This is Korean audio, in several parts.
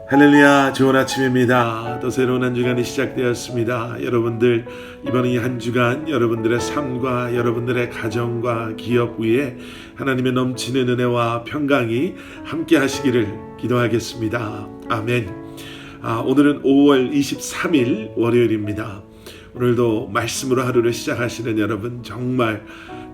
할렐루야, 좋은 아침입니다. 또 새로운 한 주간이 시작되었습니다. 여러분들 이번 이 한 주간 여러분들의 삶과 여러분들의 가정과 기업 위에 하나님의 넘치는 은혜와 평강이 함께 하시기를 기도하겠습니다. 아멘. 오늘은 5월 23일 월요일입니다. 오늘도 말씀으로 하루를 시작하시는 여러분 정말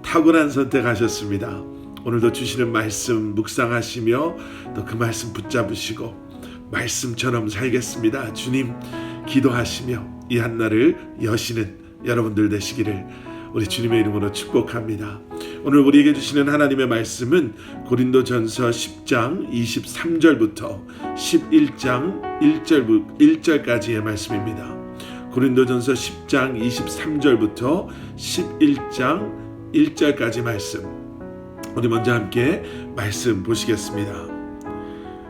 탁월한 선택하셨습니다. 오늘도 주시는 말씀 묵상하시며 또 그 말씀 붙잡으시고 말씀처럼 살겠습니다. 주님 기도하시며 이 한날을 여시는 여러분들 되시기를 우리 주님의 이름으로 축복합니다. 오늘 우리에게 주시는 하나님의 말씀은 고린도전서 10장 23절부터 11장 1절까지의 말씀입니다. 고린도전서 10장 23절부터 11장 1절까지 말씀, 우리 먼저 함께 말씀 보시겠습니다.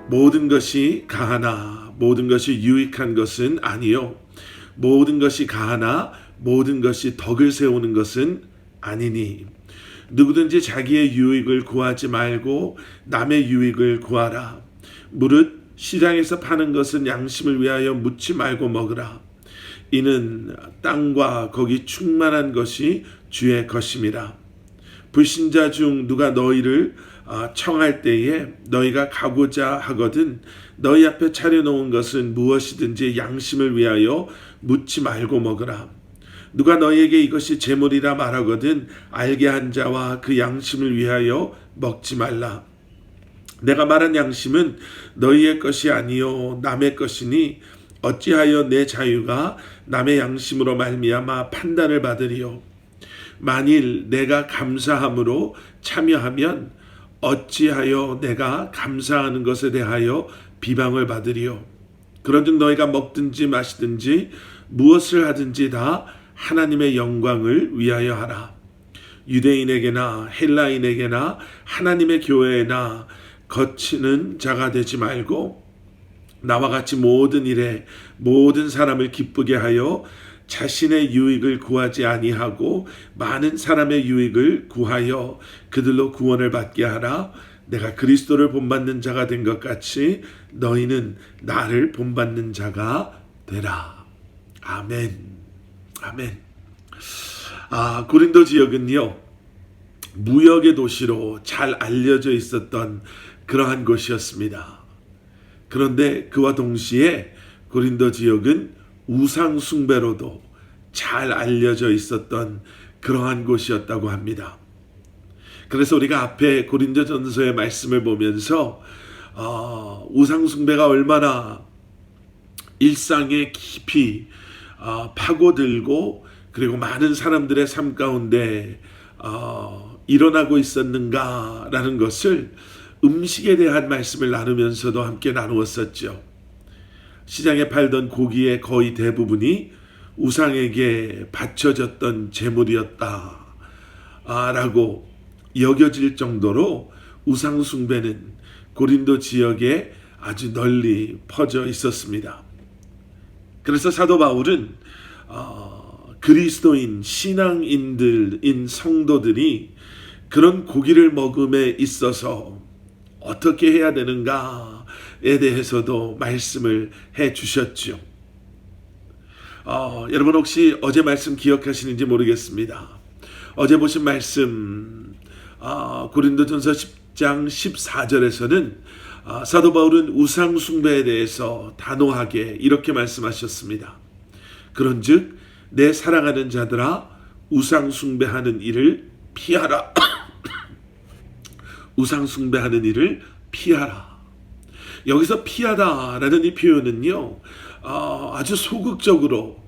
모든 것이 가하나 모든 것이 유익한 것은 아니요, 모든 것이 가하나 모든 것이 덕을 세우는 것은 아니니 누구든지 자기의 유익을 구하지 말고 남의 유익을 구하라. 무릇 시장에서 파는 것은 양심을 위하여 묻지 말고 먹으라. 이는 땅과 거기 충만한 것이 주의 것임이라. 불신자 중 누가 너희를 청할 때에 너희가 가고자 하거든 너희 앞에 차려놓은 것은 무엇이든지 양심을 위하여 묻지 말고 먹으라. 누가 너희에게 이것이 재물이라 말하거든 알게 한 자와 그 양심을 위하여 먹지 말라. 내가 말한 양심은 너희의 것이 아니요 남의 것이니 어찌하여 내 자유가 남의 양심으로 말미암아 판단을 받으리요. 만일 내가 감사함으로 참여하면 어찌하여 내가 감사하는 것에 대하여 비방을 받으리요. 그런즉 너희가 먹든지 마시든지 무엇을 하든지 다 하나님의 영광을 위하여 하라. 유대인에게나 헬라인에게나 하나님의 교회에나 거치는 자가 되지 말고 나와 같이 모든 일에 모든 사람을 기쁘게 하여 자신의 유익을 구하지 아니하고 많은 사람의 유익을 구하여 그들로 구원을 받게 하라. 내가 그리스도를 본받는 자가 된 것 같이 너희는 나를 본받는 자가 되라. 아멘. 아멘. 고린도 지역은요, 무역의 도시로 잘 알려져 있었던 그러한 곳이었습니다. 그런데 그와 동시에 고린도 지역은 우상 숭배로도 잘 알려져 있었던 그러한 곳이었다고 합니다. 그래서 우리가 앞에 고린도전서의 말씀을 보면서 우상 숭배가 얼마나 일상에 깊이 파고들고 그리고 많은 사람들의 삶 가운데 일어나고 있었는가라는 것을 음식에 대한 말씀을 나누면서도 함께 나누었었죠. 시장에 팔던 고기의 거의 대부분이 우상에게 바쳐졌던 제물이었다 라고 여겨질 정도로 우상 숭배는 고린도 지역에 아주 널리 퍼져 있었습니다. 그래서 사도 바울은 그리스도인 신앙인들인 성도들이 그런 고기를 먹음에 있어서 어떻게 해야 되는가에 대해서도 말씀을 해 주셨죠. 여러분 혹시 어제 말씀 기억하시는지 모르겠습니다. 어제 보신 말씀 고린도전서 10장 14절에서는 사도 바울은 우상 숭배에 대해서 단호하게 이렇게 말씀하셨습니다. 그런즉 내 사랑하는 자들아 우상 숭배하는 일을 피하라. 우상 숭배하는 일을 피하라. 여기서 피하다라는 이 표현은요, 아주 소극적으로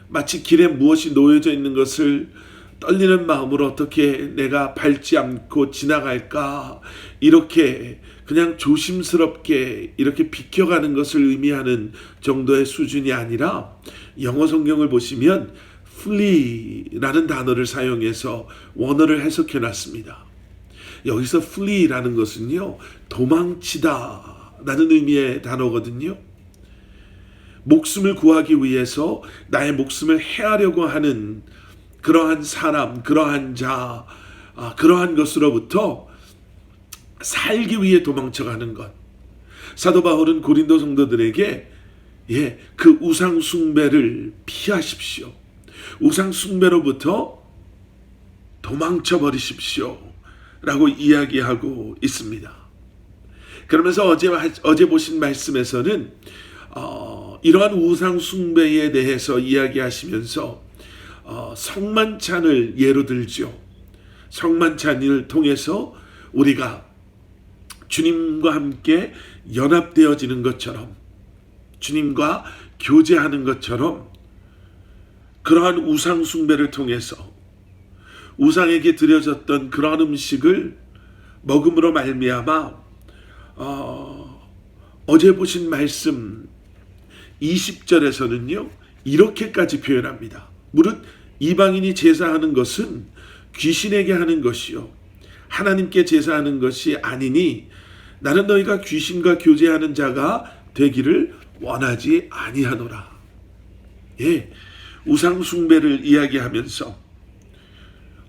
마치 길에 무엇이 놓여져 있는 것을 떨리는 마음으로 어떻게 내가 밟지 않고 지나갈까, 이렇게 그냥 조심스럽게 이렇게 비켜가는 것을 의미하는 정도의 수준이 아니라 영어 성경을 보시면 flee라는 단어를 사용해서 원어를 해석해 놨습니다. 여기서 flee라는 것은요, 도망치다 라는 의미의 단어거든요. 목숨을 구하기 위해서 나의 목숨을 해하려고 하는 그러한 사람, 그러한 자, 그러한 것으로부터 살기 위해 도망쳐가는 것. 사도 바울은 고린도 성도들에게 그 우상 숭배를 피하십시오. 우상 숭배로부터 도망쳐 버리십시오. 라고 이야기하고 있습니다. 그러면서 어제 보신 말씀에서는 이러한 우상 숭배에 대해서 이야기하시면서 성만찬을 예로 들죠. 성만찬을 통해서 우리가 주님과 함께 연합되어지는 것처럼, 주님과 교제하는 것처럼, 그러한 우상 숭배를 통해서 우상에게 드려졌던 그러한 음식을 먹음으로 말미암아 어제 보신 말씀 20절에서는요 이렇게까지 표현합니다. 무릇 이방인이 제사하는 것은 귀신에게 하는 것이요 하나님께 제사하는 것이 아니니 나는 너희가 귀신과 교제하는 자가 되기를 원하지 아니하노라. 우상 숭배를 이야기하면서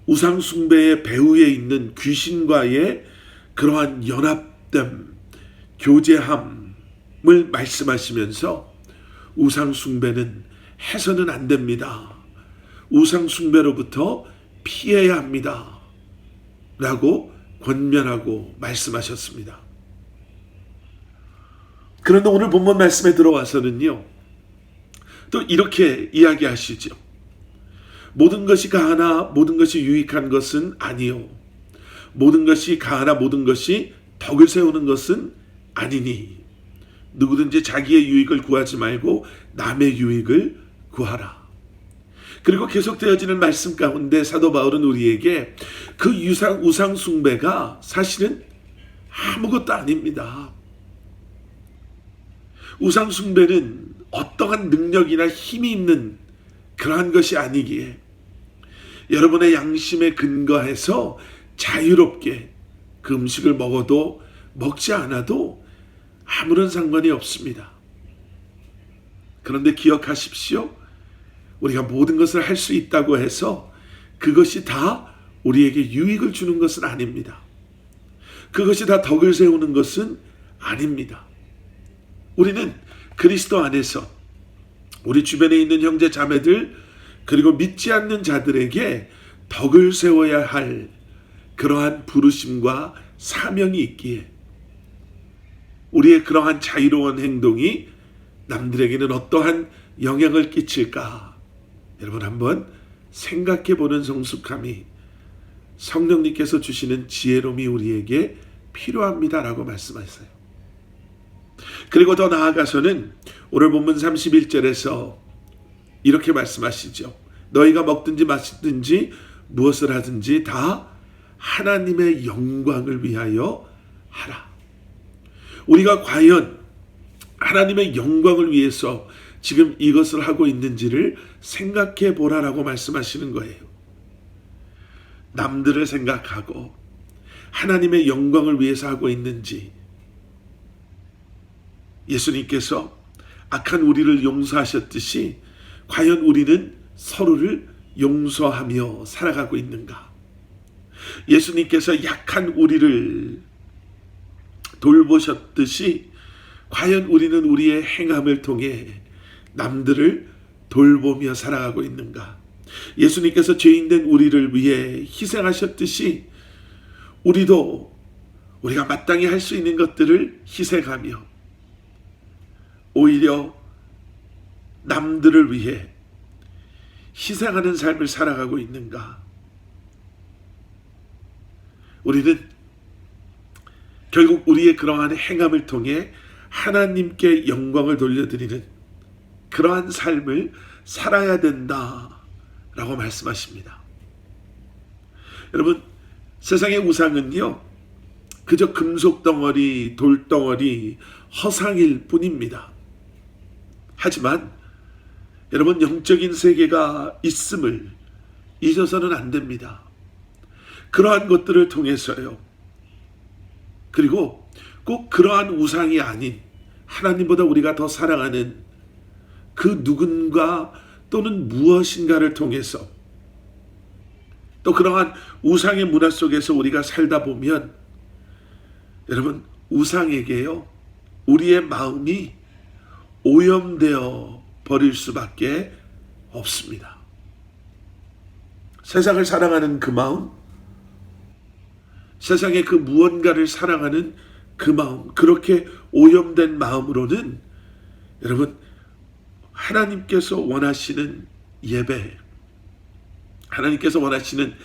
우상 숭배의 배후에 있는 귀신과의 그러한 연합됨, 교제함을 말씀하시면서 우상 숭배는 해서는 안 됩니다. 우상 숭배로부터 피해야 합니다. 라고 권면하고 말씀하셨습니다. 그런데 오늘 본문 말씀에 들어와서는요, 또 이렇게 이야기하시죠. 모든 것이 가하나 모든 것이 유익한 것은 아니요. 모든 것이 가하나 모든 것이 덕을 세우는 것은 아니니 누구든지 자기의 유익을 구하지 말고 남의 유익을 구하라. 그리고 계속되어지는 말씀 가운데 사도 바울은 우리에게 그 우상 숭배가 사실은 아무것도 아닙니다. 우상 숭배는 어떠한 능력이나 힘이 있는 그러한 것이 아니기에 여러분의 양심에 근거해서 자유롭게 그 음식을 먹어도 먹지 않아도 아무런 상관이 없습니다. 그런데 기억하십시오. 우리가 모든 것을 할 수 있다고 해서 그것이 다 우리에게 유익을 주는 것은 아닙니다. 그것이 다 덕을 세우는 것은 아닙니다. 우리는 그리스도 안에서 우리 주변에 있는 형제 자매들 그리고 믿지 않는 자들에게 덕을 세워야 할 그러한 부르심과 사명이 있기에 우리의 그러한 자유로운 행동이 남들에게는 어떠한 영향을 끼칠까? 여러분 한번 생각해 보는 성숙함이 성령님께서 주시는 지혜로움이 우리에게 필요합니다라고 말씀하셨어요. 그리고 더 나아가서는 오늘 본문 31절에서 이렇게 말씀하시죠. 너희가 먹든지 마시든지 무엇을 하든지 다 하나님의 영광을 위하여 하라. 우리가 과연 하나님의 영광을 위해서 지금 이것을 하고 있는지를 생각해 보라라고 말씀하시는 거예요. 남들을 생각하고 하나님의 영광을 위해서 하고 있는지, 예수님께서 악한 우리를 용서하셨듯이 과연 우리는 서로를 용서하며 살아가고 있는가? 예수님께서 약한 우리를 돌보셨듯이 과연 우리는 우리의 행함을 통해 남들을 돌보며 살아가고 있는가? 예수님께서 죄인된 우리를 위해 희생하셨듯이 우리도 우리가 마땅히 할 수 있는 것들을 희생하며 오히려 남들을 위해 희생하는 삶을 살아가고 있는가? 우리는 결국 우리의 그러한 행함을 통해 하나님께 영광을 돌려드리는 그러한 삶을 살아야 된다라고 말씀하십니다. 여러분, 세상의 우상은요, 그저 금속 덩어리, 돌 덩어리, 허상일 뿐입니다. 하지만 여러분, 영적인 세계가 있음을 잊어서는 안 됩니다. 그러한 것들을 통해서요, 그리고 꼭 그러한 우상이 아닌 하나님보다 우리가 더 사랑하는 그 누군가 또는 무엇인가를 통해서, 또 그러한 우상의 문화 속에서 우리가 살다 보면 여러분, 우상에게요, 우리의 마음이 오염되어 버릴 수밖에 없습니다. 세상을 사랑하는 그 마음, 세상의 그 무언가를 사랑하는 그 마음, 그렇게 오염된 마음으로는 여러분, 하나님께서 원하시는 예배, 하나님께서 원하시는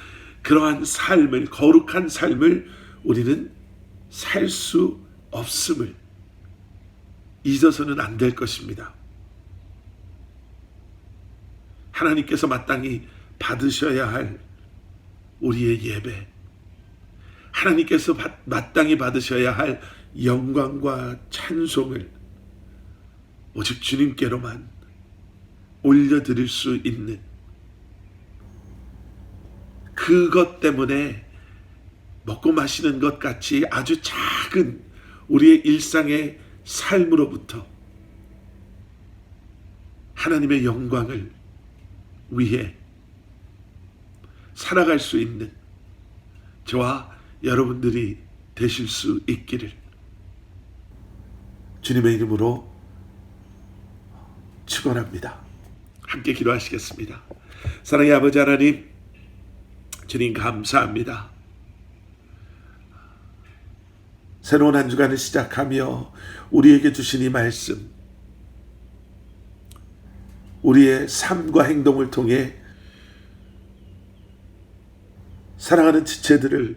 그러한 삶을, 거룩한 삶을 우리는 살 수 없음을 잊어서는 안 될 것입니다. 하나님께서 마땅히 받으셔야 할 우리의 예배, 하나님께서 마땅히 받으셔야 할 영광과 찬송을 오직 주님께로만 올려드릴 수 있는, 그것 때문에 먹고 마시는 것 같이 아주 작은 우리의 일상의 삶으로부터 하나님의 영광을 위해 살아갈 수 있는 저와 여러분들이 되실 수 있기를 주님의 이름으로 축원합니다. 함께 기도하시겠습니다. 사랑의 아버지 하나님, 주님 감사합니다. 새로운 한 주간을 시작하며 우리에게 주신 이 말씀, 우리의 삶과 행동을 통해 사랑하는 지체들을,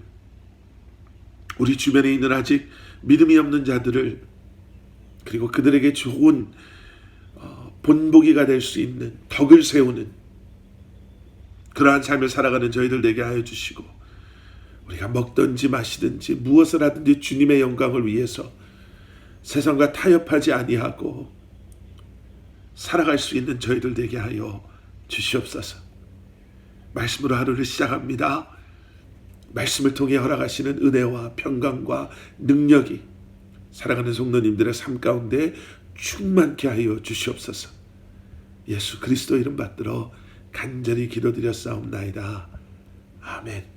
우리 주변에 있는 아직 믿음이 없는 자들을, 그리고 그들에게 좋은 본보기가 될 수 있는 덕을 세우는 그러한 삶을 살아가는 저희들 되게 하여 주시고, 우리가 먹든지 마시든지 무엇을 하든지 주님의 영광을 위해서 세상과 타협하지 아니하고 살아갈 수 있는 저희들 되게 하여 주시옵소서. 말씀으로 하루를 시작합니다. 말씀을 통해 허락하시는 은혜와 평강과 능력이 살아가는 성도님들의 삶 가운데 충만케 하여 주시옵소서. 예수 그리스도 이름 받들어 간절히 기도드렸사옵나이다. 아멘.